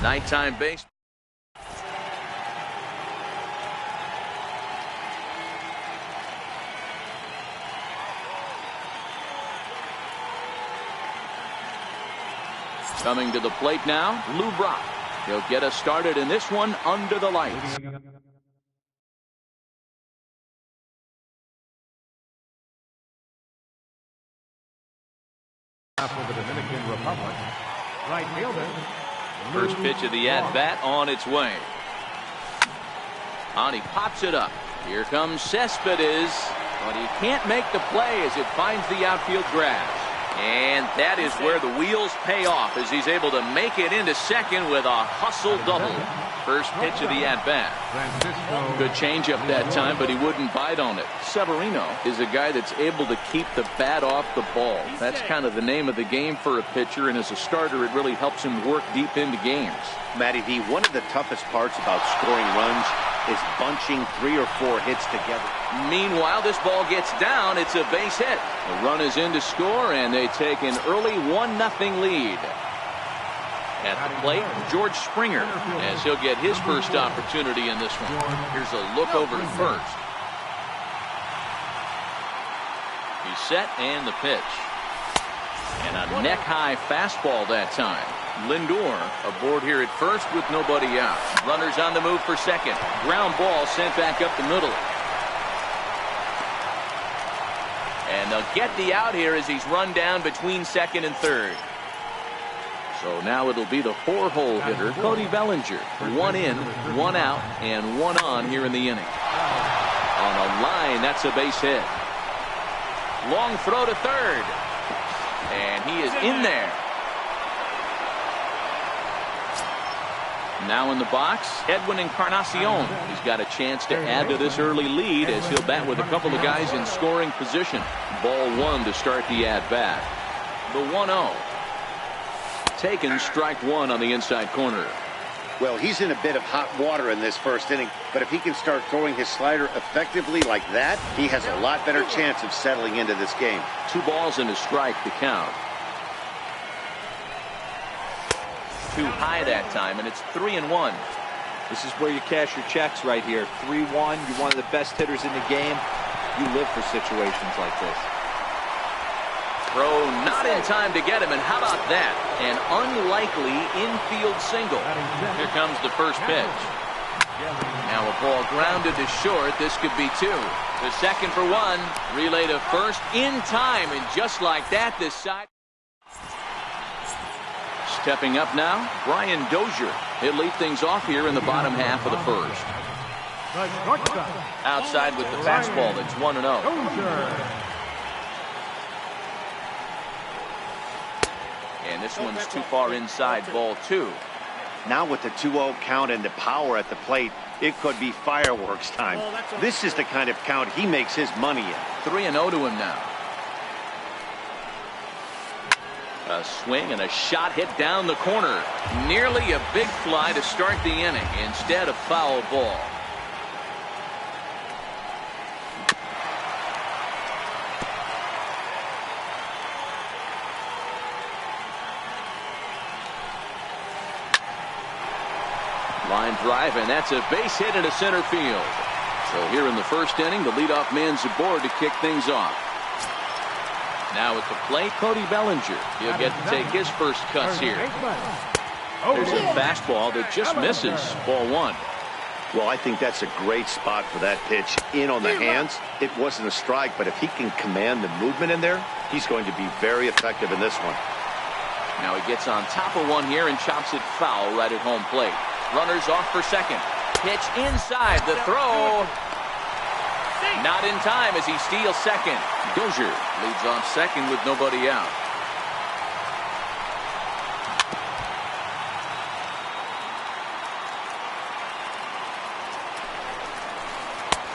Nighttime base. Coming to the plate now, Lou Brock. He'll get us started in this one under the lights. For the Dominican Republic, right fielder. First pitch of the at-bat on its way. On he pops it up. Here comes Cespedes, but he can't make the play as it finds the outfield grass. And that is where the wheels pay off as he's able to make it into second with a hustle double. First pitch of the at-bat. Good changeup that time, but he wouldn't bite on it. Severino is a guy that's able to keep the bat off the ball. That's kind of the name of the game for a pitcher, and as a starter, it really helps him work deep into games. Matty V, one of the toughest parts about scoring runs is bunching 3 or 4 hits together. Meanwhile, this ball gets down. It's a base hit. The run is in to score, and they take an early 1-0 lead. At the plate, George Springer, as he'll get his first opportunity in this one. Here's a look over to first. He's set, and the pitch. And a neck-high fastball that time. Lindor aboard here at first with nobody out. Runners on the move for second. Ground ball sent back up the middle. And they'll get the out here as he's run down between second and third. So now it'll be the 4-hole hitter, Cody Bellinger. 1 in, 1 out, and 1 on here in the inning. On a line, that's a base hit. Long throw to third. And he is in there. Now in the box, Edwin Encarnacion. He's got a chance to add to this early lead as he'll bat with a couple of guys in scoring position. Ball 1 to start the at-bat. The 1-0. Taken, strike 1 on the inside corner. Well, he's in a bit of hot water in this first inning, but if he can start throwing his slider effectively like that, he has a lot better chance of settling into this game. 2 balls and a strike to count. Too high that time, and it's 3-1. This is where you cash your checks right here. 3-1. You're one of the best hitters in the game. You live for situations like this. Throw not in time to get him, and how about that? An unlikely infield single. Here comes the first pitch. Now a ball grounded to short. This could be 2. The second for 1. Relay to first in time, and just like that, this side. Stepping up now, Brian Dozier. He'll lead things off here in the bottom half of the first. Outside with the fastball, that's 1-0. And this one's too far inside, ball 2. Now with the 2-0 count and the power at the plate, it could be fireworks time. This is the kind of count he makes his money in. 3-0 to him now. A swing and a shot hit down the corner. Nearly a big fly to start the inning. Instead, a foul ball. Line drive, and that's a base hit into center field. So here in the first inning, the leadoff man's aboard to kick things off. Now at the plate, Cody Bellinger. He'll get to take his first cuts here. There's a fastball that just misses. Ball 1. Well, I think that's a great spot for that pitch. In on the hands. It wasn't a strike, but if he can command the movement in there, he's going to be very effective in this one. Now he gets on top of one here and chops it foul right at home plate. Runners off for second. Pitch inside. The throw. Not in time as he steals second. Dozier leads off second with nobody out.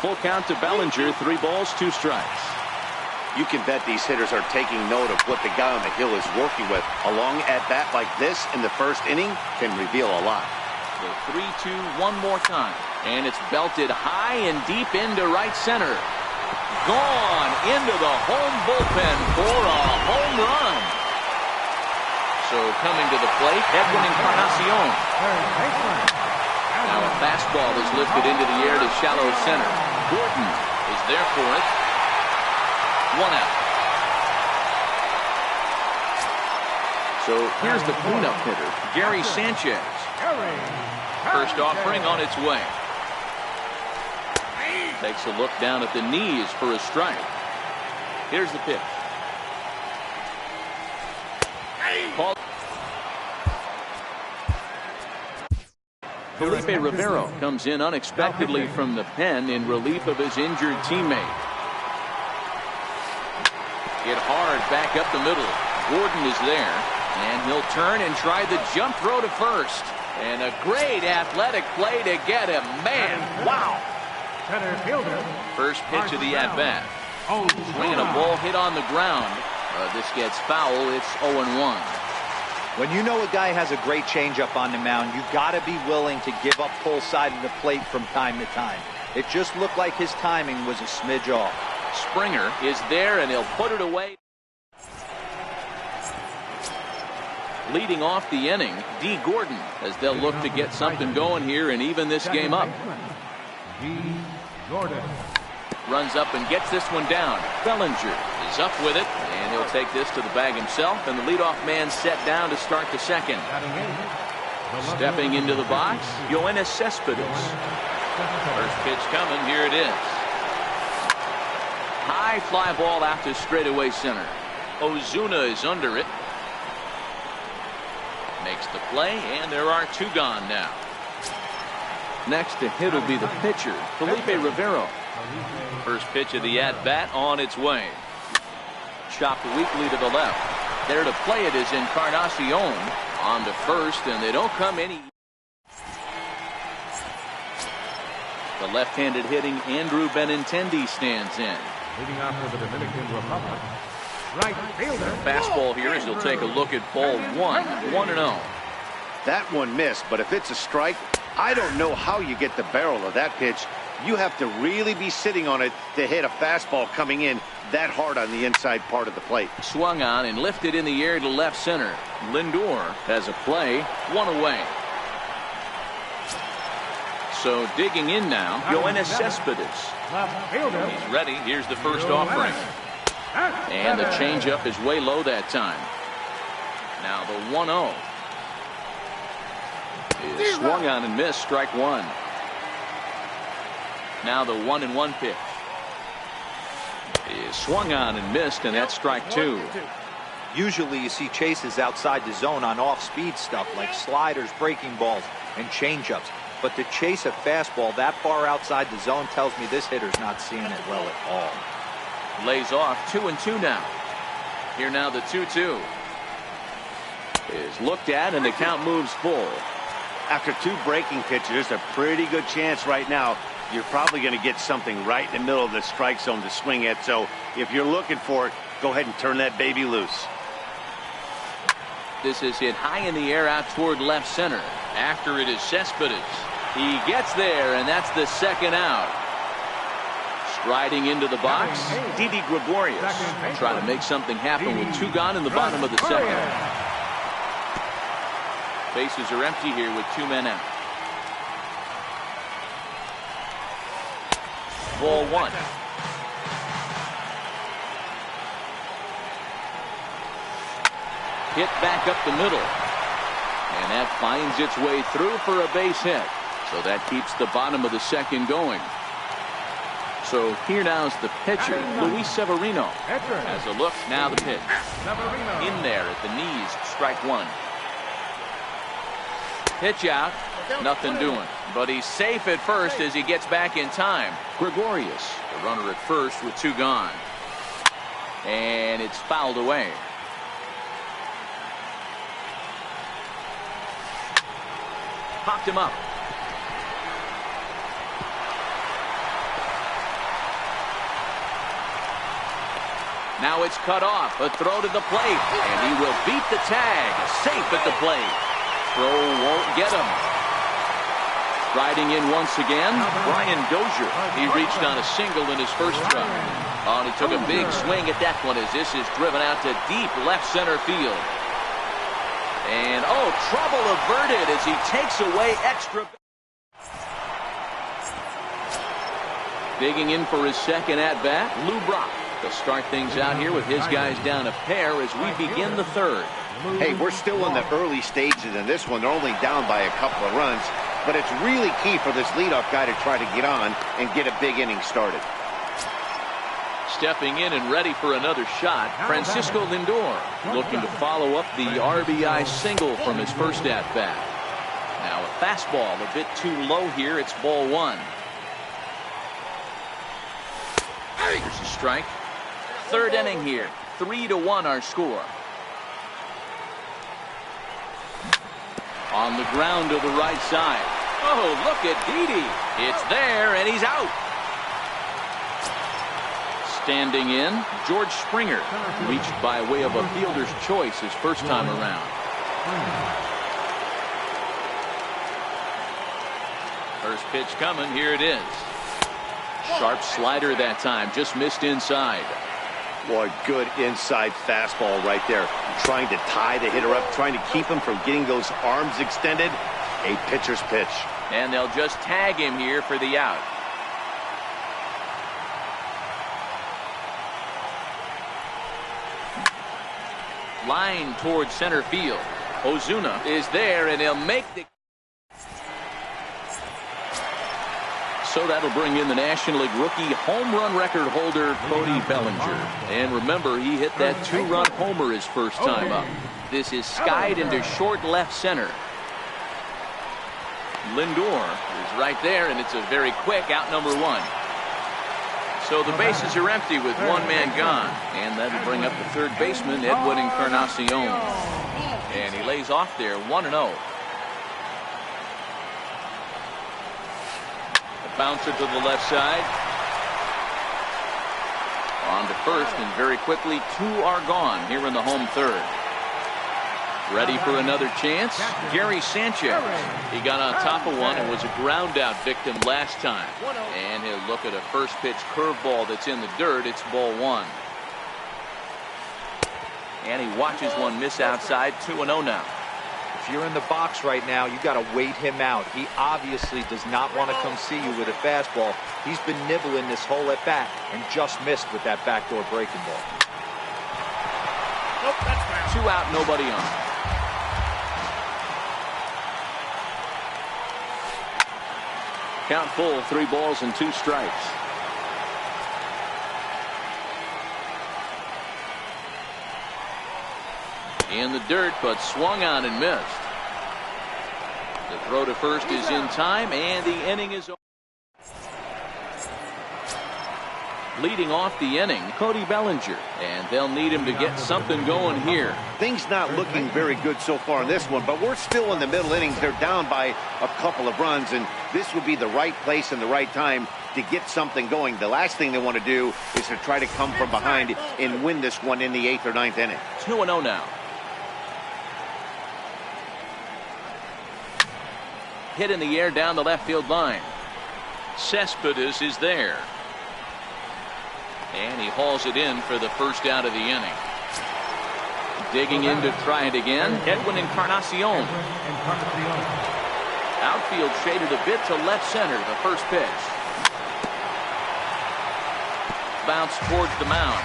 Full count to Bellinger. 3 balls, 2 strikes. You can bet these hitters are taking note of what the guy on the hill is working with. A long at-bat like this in the first inning can reveal a lot. The 3-2 one more time. And it's belted high and deep into right center. Gone into the home bullpen for a home run. So So coming to the plate, Edwin Encarnacion. Now a fastball is lifted into the air to shallow center. Gordon is there for it. 1 out. So here's the cleanup hitter, Gary Sanchez. First offering on its way. Takes a look down at the knees for a strike. Here's the pitch. Call. Felipe Rivero comes in unexpectedly from the pen in relief of his injured teammate. Hit hard back up the middle. Gordon is there, and he'll turn and try the jump throw to first. And a great athletic play to get him. Man, wow. First pitch of the at-bat. Swinging a ball hit on the ground. This gets foul. It's 0-1. When you know a guy has a great changeup on the mound, you got to be willing to give up pull side of the plate from time to time. It just looked like his timing was a smidge off. Springer is there, and he'll put it away. Leading off the inning, D. Gordon, as they'll look to get something going here and even this game up. Runs up and gets this one down. Bellinger is up with it, and he'll take this to the bag himself, and the leadoff man set down to start the second. Stepping into the box, Yoenis Cespedes. First pitch coming, here it is. High fly ball out to straightaway center. Ozuna is under it. Makes the play, and there are 2 gone now. Next to hit will be the pitcher, Felipe Rivero. First pitch of the at-bat on its way. Chopped weakly to the left. There to play it is Encarnacion on to first, and they don't come any. The left-handed hitting Andrew Benintendi stands in. Leading off for the Dominican Republic, right fielder. Fastball here as he'll take a look at ball 1. 1-0. That one missed, but if it's a strike, I don't know how you get the barrel of that pitch. You have to really be sitting on it to hit a fastball coming in that hard on the inside part of the plate. Swung on and lifted in the air to left center. Lindor has a play, 1 away. So digging in now, Yoenis Cespedes. He's ready. Here's the first offering. And the changeup is way low that time. Now the 1-0. Is swung on and missed, strike 1. Now the 1-1 pitch. Is swung on and missed, and that's strike 2. Usually you see chases outside the zone on off-speed stuff like sliders, breaking balls, and changeups. But to chase a fastball that far outside the zone tells me this hitter's not seeing it well at all. Lays off 2-2 now. Here now the 2-2. Is looked at, and the count moves full. After 2 breaking pitches, there's a pretty good chance right now you're probably going to get something right in the middle of the strike zone to swing at. So if you're looking for it, go ahead and turn that baby loose. This is hit high in the air out toward left center. After it is Cespedes. He gets there, and that's the second out. Striding into the box, Didi Gregorius. Trying to make something happen with 2 gone in the bottom of the second. Bases are empty here with 2 men out. Ball 1. Hit back up the middle. And that finds its way through for a base hit. So that keeps the bottom of the second going. So here now's the pitcher, Luis Severino. Has a look, now the pitch. In there at the knees, strike 1. Pitch out, nothing doing. But he's safe at first as he gets back in time. Gregorius, the runner at first with 2 gone. And it's fouled away. Popped him up. Now it's cut off. A throw to the plate. And he will beat the tag. Safe at the plate. Throw won't get him. Riding in once again, Brian Dozier. He reached on a single in his first try. Oh, and he took a big swing at that one as this is driven out to deep left center field. And, oh, trouble averted as he takes away extra. Digging in for his second at-bat, Lou Brock. He'll start things out here with his guys down a pair as we begin the third. Hey, we're still in the early stages in this one. They're only down by a couple of runs, but it's really key for this leadoff guy to try to get on and get a big inning started. Stepping in and ready for another shot, Francisco Lindor, looking to follow up the RBI single from his first at-bat. Now a fastball a bit too low here. It's ball one. Here's a strike. Third inning here. 3-1 our score. On the ground to the right side. Oh, look at Didi. It's there, and he's out. Standing in, George Springer, reached by way of a fielder's choice his first time around. First pitch coming. Here it is. Sharp slider that time, just missed inside. Boy, good inside fastball right there. Trying to tie the hitter up, trying to keep him from getting those arms extended. A pitcher's pitch. And they'll just tag him here for the out. Line towards center field. Ozuna is there, and he'll make the... So that'll bring in the National League rookie home run record holder, Cody Bellinger. And remember, he hit that 2-run homer his first time up. This is skied into short left center. Lindor is right there, and it's a very quick out number one. So the bases are empty with one man gone. And that'll bring up the third baseman, Edwin Encarnacion. And he lays off there, 1-0. Bouncer to the left side. On to first, and very quickly, two are gone here in the home third. Ready for another chance? Gary Sanchez. He got on top of one and was a ground out victim last time. And he'll look at a first pitch curveball that's in the dirt. It's ball one. And he watches one miss outside. 2-0 now. If you're in the box right now, you got to wait him out. He obviously does not want to come see you with a fastball. He's been nibbling this whole at bat and just missed with that backdoor breaking ball. Nope, that's foul. Two out, nobody on. Count full, 3 balls and 2 strikes. In the dirt, but swung on and missed. The throw to first is in time, and the inning is over. Leading off the inning, Cody Bellinger, and they'll need him to get something going here. Things not looking very good so far in this one, but we're still in the middle innings. They're down by a couple of runs, and this would be the right place and the right time to get something going. The last thing they want to do is to try to come from behind and win this one in the 8th or 9th inning. 2-0 now. Hit in the air down the left field line. Cespedes is there. And he hauls it in for the first out of the inning. Digging in to try it again, Edwin Encarnacion. Outfield shaded a bit to left center, the first pitch. Bounce towards the mound.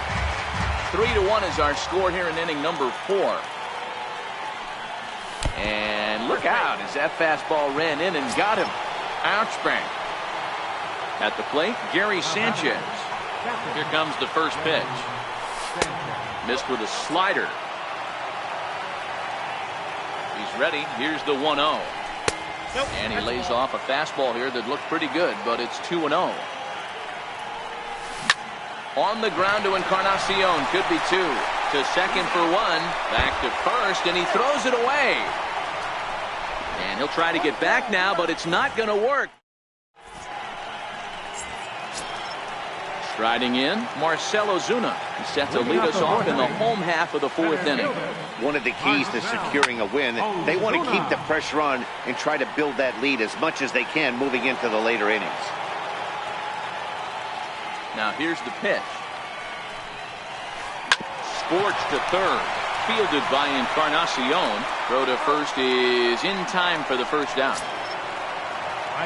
3-1 is our score here in inning number 4. And look out as that fastball ran in and got him. Ouch bang. At the plate, Gary Sanchez. Here comes the first pitch. Missed with a slider. He's ready. Here's the 1-0. And he lays off a fastball here that looked pretty good, but it's 2-0. On the ground to Encarnacion. Could be 2. To second for 1. Back to first, and he throws it away. And he'll try to get back now, but it's not going to work. Striding in, Marcell Ozuna. He's set to lead us off in the home half of the 4th inning. One of the keys to securing a win, they want to keep the pressure on and try to build that lead as much as they can moving into the later innings. Now here's the pitch. Scorched to third. Fielded by Encarnacion. Throw to first is in time for the first down.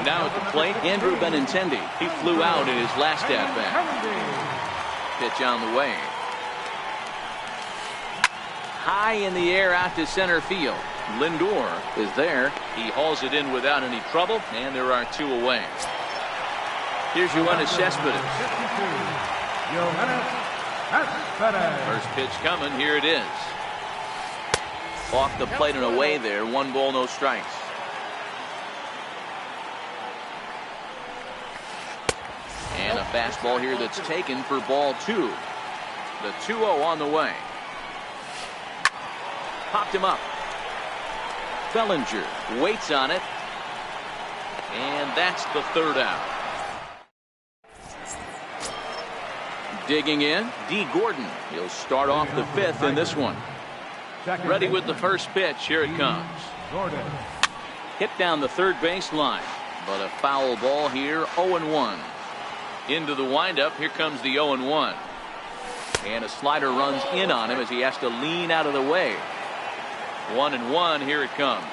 Now at the plate, Andrew Benintendi. He flew out in his last at-bat. Pitch on the way. High in the air out to center field. Lindor is there. He hauls it in without any trouble, and there are 2 away. Here's Yoenis Cespedes. First pitch coming. Here it is. Off the plate and away there. 1 ball, no strikes. And a fastball here that's taken for ball 2. The 2-0 on the way. Popped him up. Bellinger waits on it. And that's the 3rd out. Digging in, D. Gordon. He'll start off the 5th in this one. Ready with the first pitch. Here it comes. Hit down the third baseline. But a foul ball here. 0-1. Into the windup. Here comes the 0-1. And a slider runs in on him as he has to lean out of the way. 1-1. Here it comes.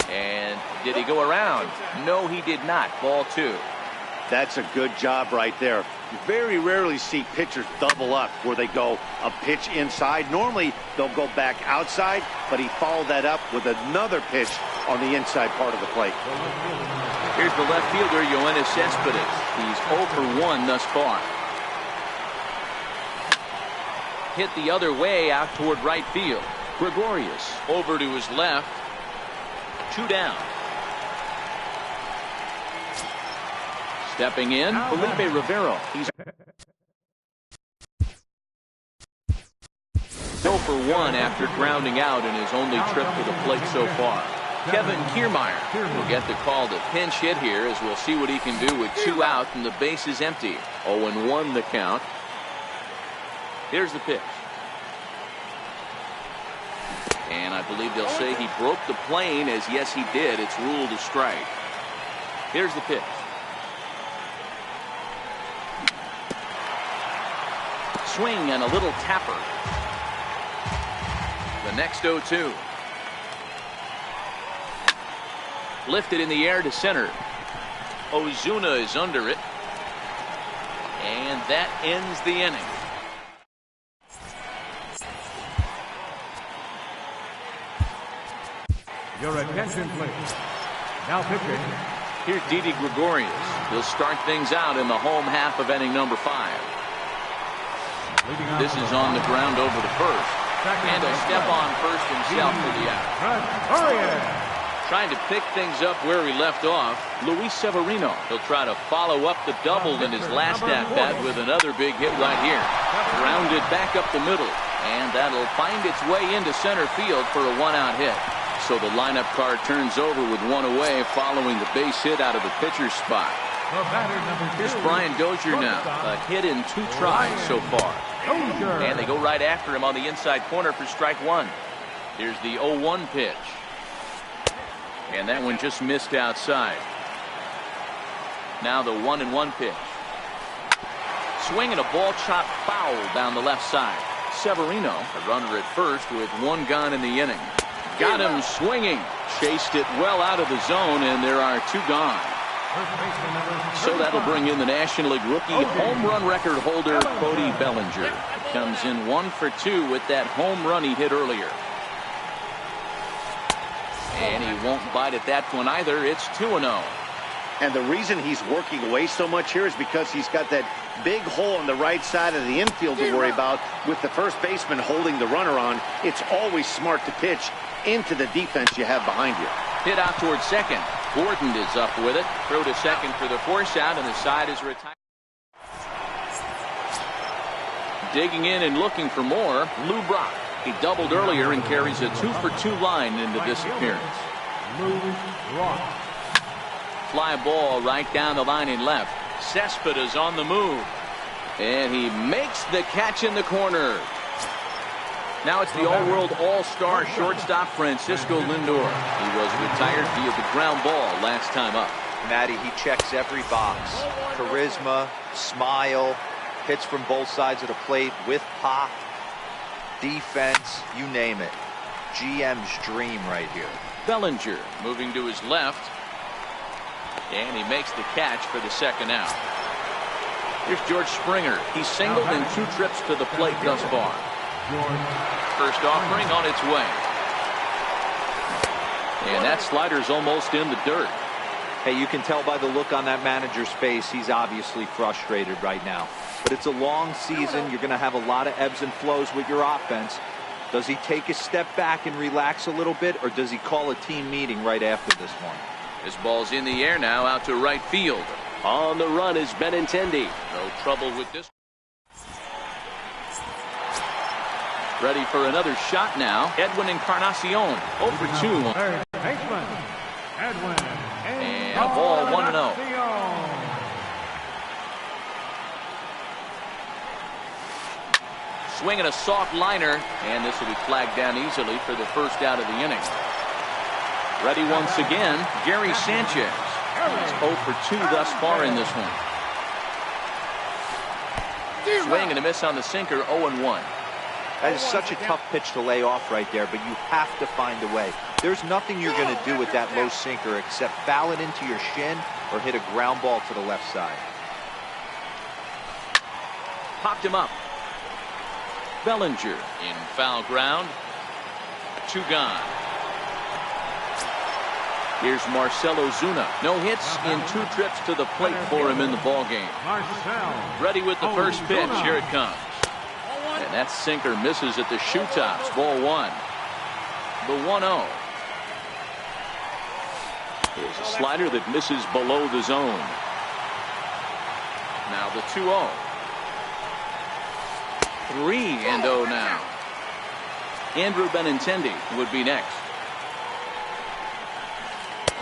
And did he go around? No, he did not. Ball 2. That's a good job right there. You very rarely see pitchers double up where they go a pitch inside. Normally they'll go back outside, but he followed that up with another pitch on the inside part of the plate. Here's the left fielder, Yoenis Cespedes. He's 0 for 1 thus far. Hit the other way out toward right field. Gregorius over to his left. 2 down. Stepping in, Felipe Rivero. He's 0 for 1 after grounding out in his only trip to the plate so far. Kevin Kiermaier will get the call to pinch hit here, as we'll see what he can do with 2 out and the base is empty. 0-1 the count. Here's the pitch. And I believe they'll say he broke the plane, as yes he did. It's ruled a strike. Here's the pitch. Swing and a little tapper. The next 0-2. Lifted in the air to center. Ozuna is under it. And that ends the inning. Your attention, please. Now pitching. Here's Didi Gregorius. He'll start things out in the home half of inning number 5. This is on the ground over the first. And a step on first himself for the out. Trying to pick things up where he left off, Luis Severino. He'll try to follow up the double in his last at-bat with another big hit right here. Grounded back up the middle. And that'll find its way into center field for a 1-out hit. So the lineup card turns over with 1 away following the base hit out of the pitcher's spot. Here's Brian Dozier now. A hit in 2 tries so far. And they go right after him on the inside corner for strike 1. Here's the 0-1 pitch. And that one just missed outside. Now the 1-1 pitch. Swing and a ball chopped foul down the left side. Severino, a runner at first with 1 gone in the inning. Got him swinging. Chased it well out of the zone, and there are 2 gone. So that'll bring in the National League rookie home run record holder, Cody Bellinger. Comes in 1 for 2 with that home run he hit earlier. And he won't bite at that one either. It's 2-0. And the reason he's working away so much here is because he's got that big hole on the right side of the infield to worry about. With the first baseman holding the runner on, it's always smart to pitch into the defense you have behind you. Hit out towards second. Gordon is up with it. Throw to second for the force out, and the side is retired. Digging in and looking for more, Lou Brock. He doubled earlier and carries a 2 for 2 line into this appearance. Lou Brock. Fly ball right down the line and left. Cespedes on the move. And he makes the catch in the corner. Now it's the all-world all-star shortstop Francisco Lindor. He was retired via the ground ball last time up. Matty, he checks every box. Charisma, smile, hits from both sides of the plate with pop. defense, you name it. GM's dream right here. Bellinger moving to his left. And he makes the catch for the second out. Here's George Springer. He's singled in 2 trips to the plate thus far. First offering on its way. And that slider's almost in the dirt. Hey, you can tell by the look on that manager's face, he's obviously frustrated right now. But it's a long season. You're going to have a lot of ebbs and flows with your offense. Does he take a step back and relax a little bit, or does he call a team meeting right after this one? This ball's in the air now, out to right field. On the run is Benintendi. No trouble with this. Ready for another shot now. Edwin Encarnacion, 0 for 2. Third baseman, Edwin. And a ball, 1-0. Swinging a soft liner, and this will be flagged down easily for the first out of the inning. Ready once again, Gary Sanchez. He's 0 for 2 thus far in this one. Swing and a miss on the sinker, 0-1. That is such a tough pitch to lay off right there, but you have to find a way. There's nothing you're going to do with that low sinker except foul it into your shin or hit a ground ball to the left side. Popped him up. Bellinger in foul ground. 2 gone. Here's Marcell Ozuna. No hits in 2 trips to the plate for him in the ballgame. Ready with the first pitch. Here it comes. And that sinker misses at the shoe tops. Ball 1. The 1-0. Here's a slider that misses below the zone. Now the 2-0. 3-0 now. Andrew Benintendi would be next.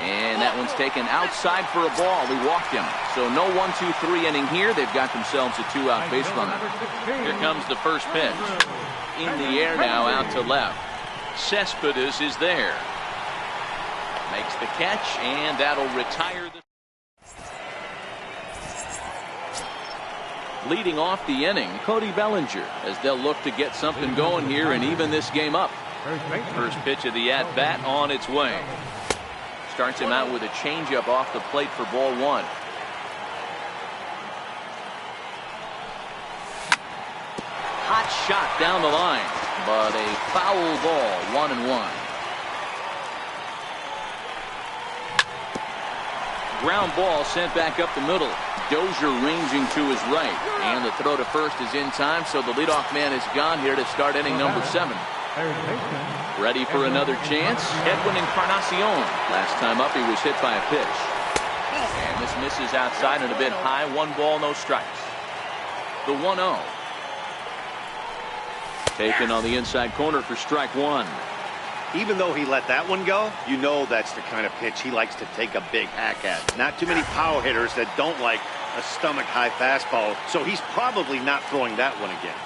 And that one's taken outside for a ball. He walked him. So no 1-2-3 inning here. They've got themselves a 2-out base runner. Here comes the first pitch. In the air now, out to left. Cespedes is there. Makes the catch, and that'll retire the... Leading off the inning, Cody Bellinger, as they'll look to get something going here and even this game up. First pitch of the at-bat on its way. Starts him out with a changeup off the plate for ball 1. Hot shot down the line, but a foul ball, 1-1. Ground ball sent back up the middle. Dozier ranging to his right, and the throw to first is in time, so the leadoff man is gone here to start inning number 7. Ready for another chance, Edwin Encarnacion. Last time up he was hit by a pitch. And this misses outside and a bit high. 1 ball, no strikes. The 1-0. Taken on the inside corner for strike 1. Even though he let that one go, you know that's the kind of pitch he likes to take a big hack at. Not too many power hitters that don't like a stomach-high fastball, so he's probably not throwing that one again.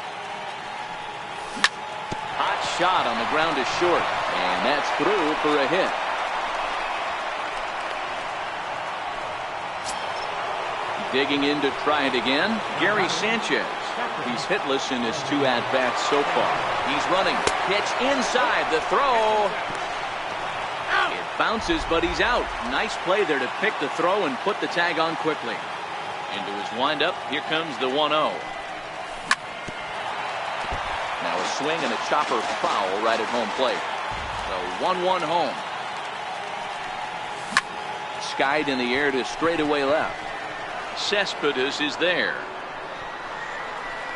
Hot shot on the ground is short, and that's through for a hit. Digging in to try it again, Gary Sanchez. He's hitless in his 2 at-bats so far. He's running. Pitch inside. The throw. It bounces, but he's out. Nice play there to pick the throw and put the tag on quickly. Into his windup. Here comes the 1-0. Now a swing and a chopper foul right at home plate. So 1-1 home. Skied in the air to straightaway left. Cespedes is there.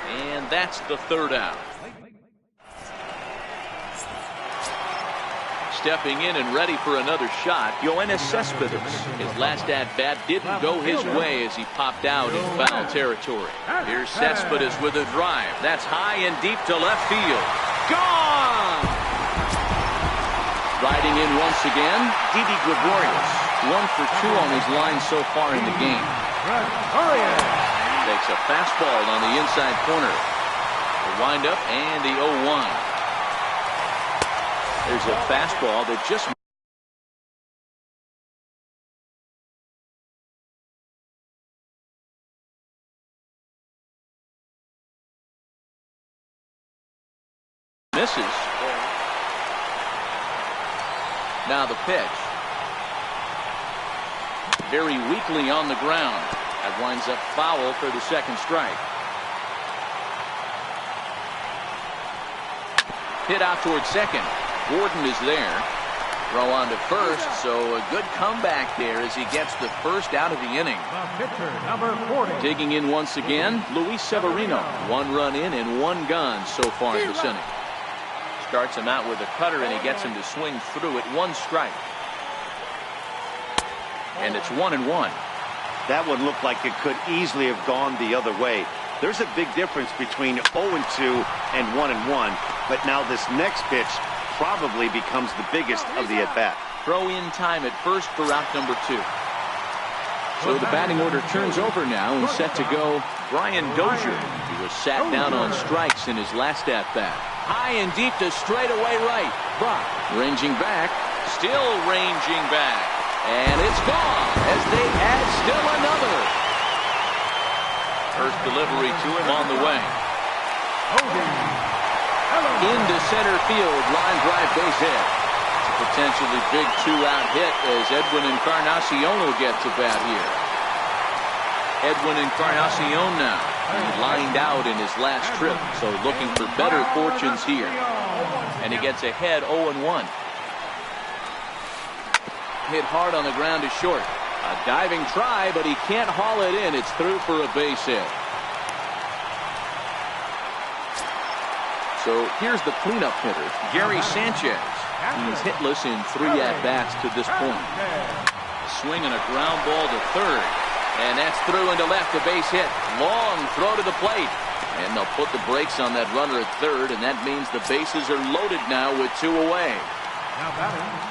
And that's the 3rd out. Stepping in and ready for another shot, Yoenis Cespedes. His last at-bat didn't go his way as he popped out in foul territory. Here's Cespedes with a drive. That's high and deep to left field. Gone! Riding in once again, Didi Gregorius. 1 for 2 on his line so far in the game. Takes a fastball on the inside corner. The windup and the 0-1. There's a fastball that just Now the pitch. Very weakly on the ground. That winds up foul for the second strike. Hit out towards second. Gordon is there. Throw on to first, so a good comeback there as he gets the first out of the inning. The pitcher, number 40. Digging in once again, Luis Severino. 1 run in and 1 gone so far this inning. Starts him out with a cutter and he gets him to swing through it. 1 strike. And it's 1-1. That one looked like it could easily have gone the other way. There's a big difference between 0-2 and 1-1, but now this next pitch probably becomes the biggest of the at-bat. Throw in time at first for out number 2. So the batting order turns over now and set to go Brian Dozier. He was sat down on strikes in his last at-bat. High and deep to straightaway right. Brock ranging back, still ranging back. And it's gone as they add still another. First delivery to him on the way. Into center field, line drive base hit. It's a potentially big 2-out hit as Edwin Encarnacion will get to bat here. Edwin Encarnacion now. He lined out in his last trip, so looking for better fortunes here. And he gets ahead 0-1. Hit hard on the ground to short. A diving try, but he can't haul it in. It's through for a base hit. So here's the cleanup hitter, Gary Sanchez. He's hitless in 3 at-bats to this point. Swinging a ground ball to third. And that's through into left, a base hit. Long throw to the plate. And they'll put the brakes on that runner at third, and that means the bases are loaded now with 2 away.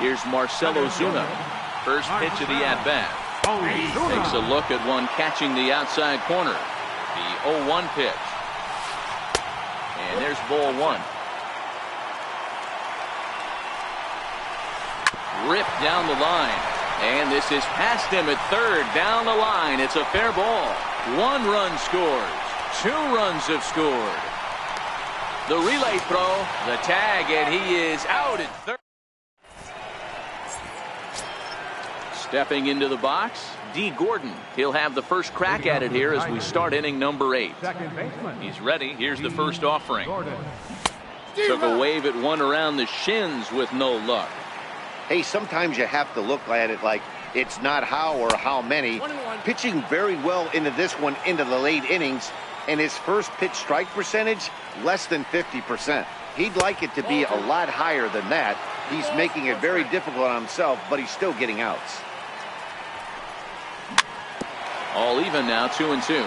Here's Marcell Ozuna. First pitch of the at-bat. Takes a look at one catching the outside corner. The 0-1 pitch. And there's ball 1. Ripped down the line. And this is past him at third. Down the line. It's a fair ball. 1 run scores. 2 runs have scored. The relay throw. The tag. And he is out at third. Stepping into the box, D. Gordon. He'll have the first crack at it here as we start inning number 8. He's ready. Here's the first offering. Took a wave at one around the shins with no luck. Hey, sometimes you have to look at it like it's not how or how many. Pitching very well into this one into the late innings, and his first pitch strike percentage, less than 50%. He'd like it to be a lot higher than that. He's making it very difficult on himself, but he's still getting outs. All even now, 2-2.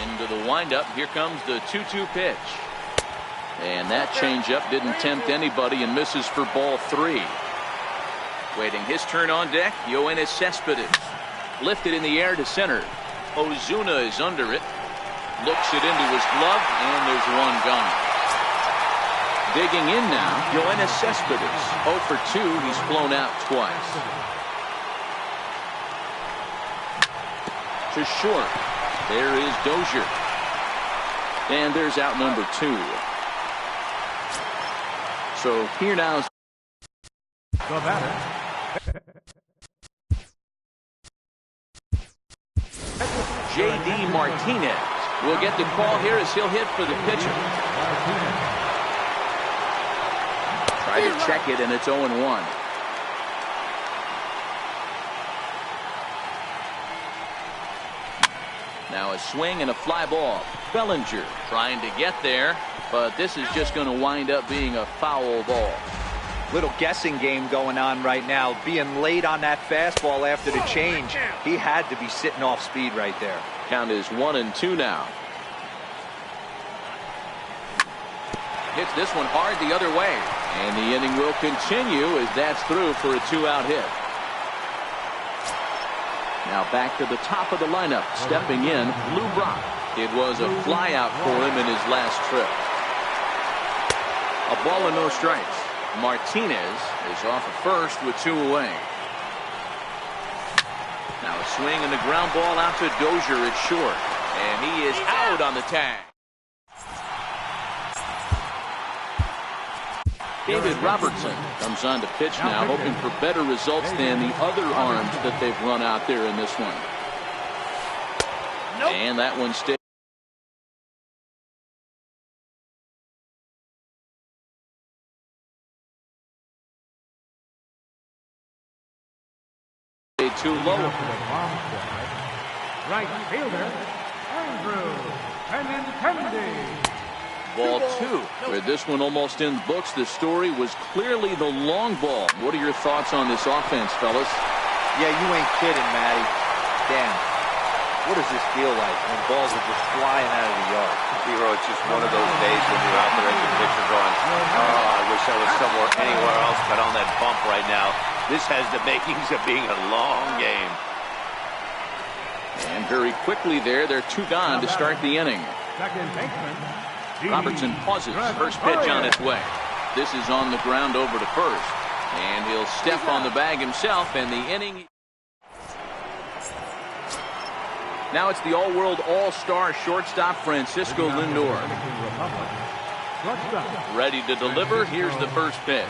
Into the windup. Here comes the 2-2 pitch. And that changeup didn't tempt anybody and misses for ball 3. Waiting his turn on deck, Yoenis Cespedes. Lifted in the air to center. Ozuna is under it. Looks it into his glove, and there's one gone. Digging in now, Yoenis Cespedes. 0 for 2. He's flown out twice. To short. There is Dozier. And there's out number 2. So here now is the batter. J.D. Martinez will get the call here as he'll hit for the pitcher. Try to check it, and it's 0-1. Now a swing and a fly ball. Bellinger trying to get there, but this is just going to wind up being a foul ball. Little guessing game going on right now. Being late on that fastball after the change. He had to be sitting off speed right there. Count is 1-2 now. Hits this one hard the other way. And the inning will continue as that's through for a 2-out hit. Now back to the top of the lineup. Stepping in, Lou Brock. It was a fly out for him in his last trip. A ball and no strikes. Martinez is off at first with 2 away. Now a swing and a ground ball out to Dozier at short. And he is out on the tag. David Robertson comes on to pitch now, hoping for better results than the other arms that they've run out there in this one. And that one stays. Too low. Right fielder, Andrew Benintendi. Ball 2. With this one almost in the books, the story was clearly the long ball. What are your thoughts on this offense, fellas? Yeah, you ain't kidding, Matty. Damn. What does this feel like when balls are just flying out of the yard? Hero, it's just one of those days when you're out there at the pitcher going, oh, I wish I was somewhere anywhere else but on that bump right now. This has the makings of being a long game. And very quickly there, they're 2 gone to start the inning. Second baseman, Robertson pauses. First pitch on its way. This is on the ground over to first. And he'll step on the bag himself, and the inning. Now it's the all-world all-star shortstop Francisco Lindor. Ready to deliver. Here's the first pitch.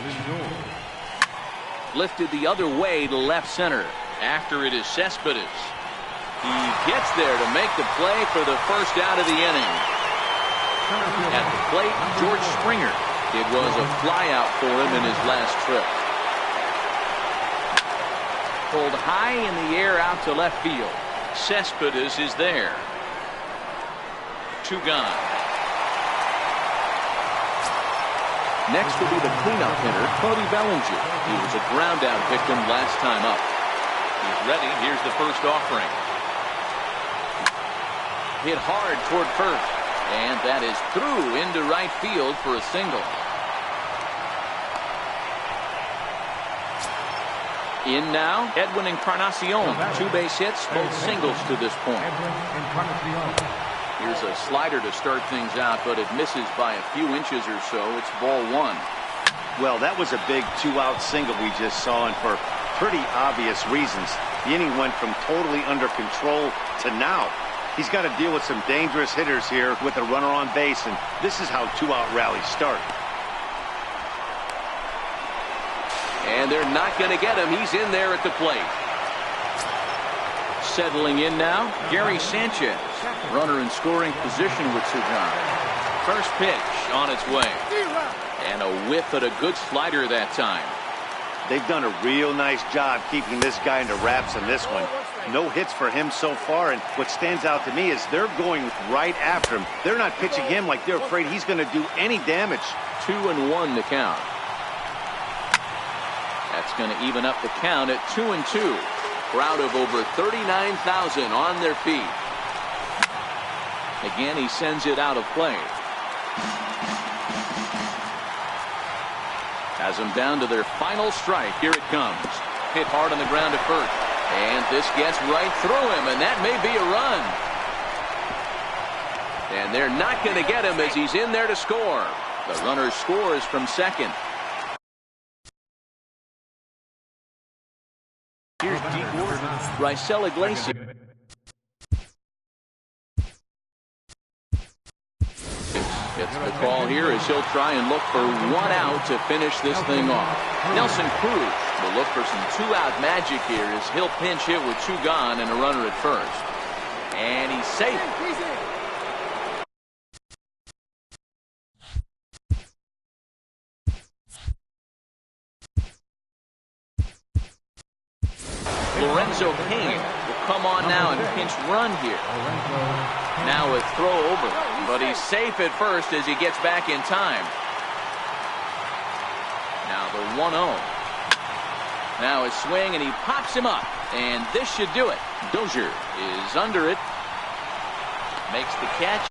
Lifted the other way to left center. After it is Cespedes. He gets there to make the play for the first out of the inning. At the plate, George Springer. It was a flyout for him in his last trip. Pulled high in the air out to left field. Cespedes is there. 2 gone. Next will be the cleanup hitter, Cody Bellinger. He was a ground out victim last time up. He's ready. Here's the first offering. Hit hard toward first. And that is through into right field for a single. In now, Edwin Encarnacion. 2 base hits, both singles to this point. Here's a slider to start things out, but it misses by a few inches or so. It's ball 1. Well, that was a big 2-out single we just saw, and for pretty obvious reasons. The inning went from totally under control to now. He's got to deal with some dangerous hitters here with a runner on base, and this is how 2-out rallies start. And they're not going to get him. He's in there at the plate. Settling in now, Gary Sanchez. Runner in scoring position with Sir John. First pitch on its way. And a whiff at a good slider that time. They've done a real nice job keeping this guy into wraps in this one. No hits for him so far, and what stands out to me is they're going right after him. They're not pitching him like they're afraid he's going to do any damage. 2-1 the count. That's going to even up the count at 2-2. Crowd of over 39,000 on their feet. Again, he sends it out of play. Has them down to their final strike. Here it comes. Hit hard on the ground at first. And this gets right through him, and that may be a run. And they're not going to get him as he's in there to score. The runner scores from second. Here's Igor Raisel Iglesias. Gets the call here as he'll try and look for 1 out to finish this thing off. Nelson Cruz will look for some 2-out magic here as he'll pinch hit with 2 gone and a runner at first. And he's safe. Lorenzo Cain will come on now and pinch run here. Now a throw over, but he's safe at first as he gets back in time. Now the 1-0. Now a swing, and he pops him up, and this should do it. Dozier is under it, makes the catch.